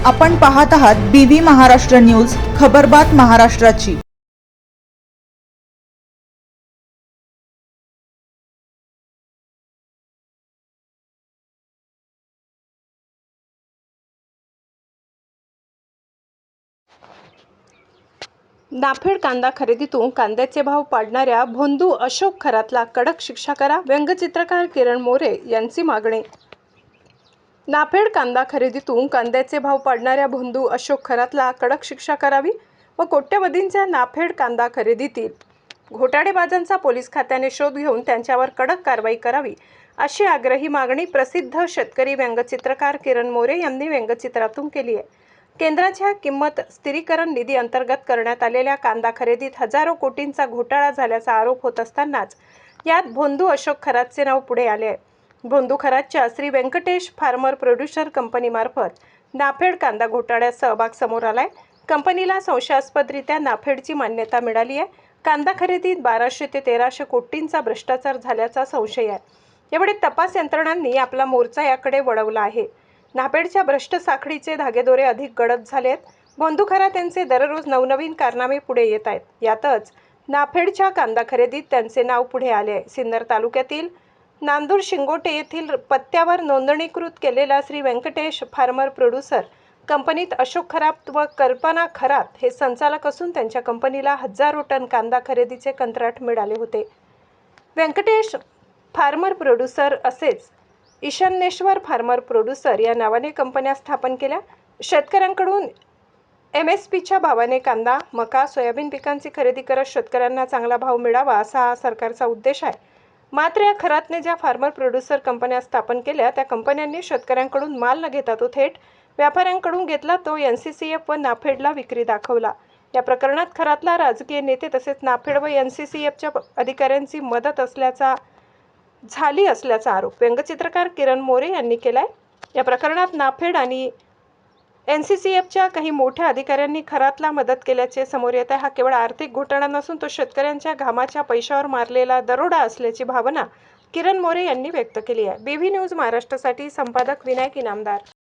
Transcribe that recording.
आपण पाहत आहात BV महाराष्ट्र न्यूज, खबरबात महाराष्ट्राची। नाफेड कांदा खरेदीतून कांद्याचे भाव पाडणाऱ्या भोंदू अशोक खरातला कडक शिक्षा करा, व्यंगचित्रकार किरण मोरे यांची मागणी। नाफेड कांदा खरेदीतून कांद्याचे भाव पाडणाऱ्या भोंदू अशोक खरातला कडक शिक्षा करावी व कोट्यवधींच्या नाफेड कांदा खरेदीतील घोटाळेबाजांचा पोलीस खात्याने शोध घेऊन त्यांच्यावर कडक कारवाई करावी, अशी आग्रही मागणी प्रसिद्ध शेतकरी व्यंगचित्रकार किरण मोरे यांनी व्यंगचित्रातून केली आहे। केंद्राच्या किंमत स्थिरीकरण निधी अंतर्गत करण्यात आलेल्या कांदा खरेदीत हजारो कोटींचा घोटाळा झाल्याचा आरोप होत असतानाच यात भोंदू अशोक खरातचे नाव पुढे आले आहे। भोंदू खरातच्या श्री व्यंकटेश फार्मर प्रोड्युसर कंपनीमार्फत नाफेड कांदा घोटाळ्यात सहभाग समोर आलाय। कंपनीला संशयास्पदरित्या नाफेडची मान्यता मिळाली आहे। कांदा खरेदीत 1200 ते 1300 कोटींचा भ्रष्टाचार झाल्याचा संशय आहे। यावेळी तपास यंत्रणांनी आपला मोर्चा याकडे वळवला आहे। नाफेडच्या भ्रष्ट साखळीचे धागेदोरे अधिक गडद झालेत। भोंदू खरात यांचे दररोज नवनवीन कारनामे पुढे येत आहेत। यातच नाफेडच्या कांदा खरेदीत त्यांचे नाव पुढे आले आहे। सिन्नर तालुक्यातील नांदूर शिंगोटे येथील पत्त्यावर नोंदणीकृत केलेल्या श्री व्यंकटेश फार्मर प्रोड्युसर कंपनीत अशोक खरात व कल्पना खरात हे संचालक असून त्यांच्या कंपनीला हजारो टन कांदा खरेदीचे कंत्राट मिळाले होते। व्यंकटेश फार्मर प्रोड्युसर असेच ईशान्येश्वर फार्मर प्रोड्युसर या नावाने कंपन्या स्थापन केल्या। शेतकऱ्यांकडून MSPच्या भावाने कांदा, मका, सोयाबीन पिकांची खरेदी करत शेतकऱ्यांना चांगला भाव मिळावा असा सरकारचा उद्देश आहे। मात्र या खरातने ज्या फार्मर प्रोड्युसर कंपन्या स्थापन केल्या त्या कंपन्यांनी शेतकऱ्यांकडून माल न घेता तो थेट व्यापाऱ्यांकडून घेतला, तो NCCF व नाफेडला विक्री दाखवला। या प्रकरणात खरातला राजकीय नेते तसेच नाफेड व NCCFच्या अधिकाऱ्यांची मदत झाली असल्याचा आरोप व्यंगचित्रकार किरण मोरे यांनी केलाय। या प्रकरणात नाफेड आणि NCCFच्या काही मोठ्या अधिकाऱ्यांनी खरातला मदत केल्याचे समोर येत आहे। हा केवळ आर्थिक घोटाळा नसून तो शेतकऱ्यांच्या घामाच्या पैशावर मारलेला दरोडा असल्याची भावना किरण मोरे यांनी व्यक्त केली आहे। BV न्यूज महाराष्ट्रासाठी संपादक विनायक इनामदार।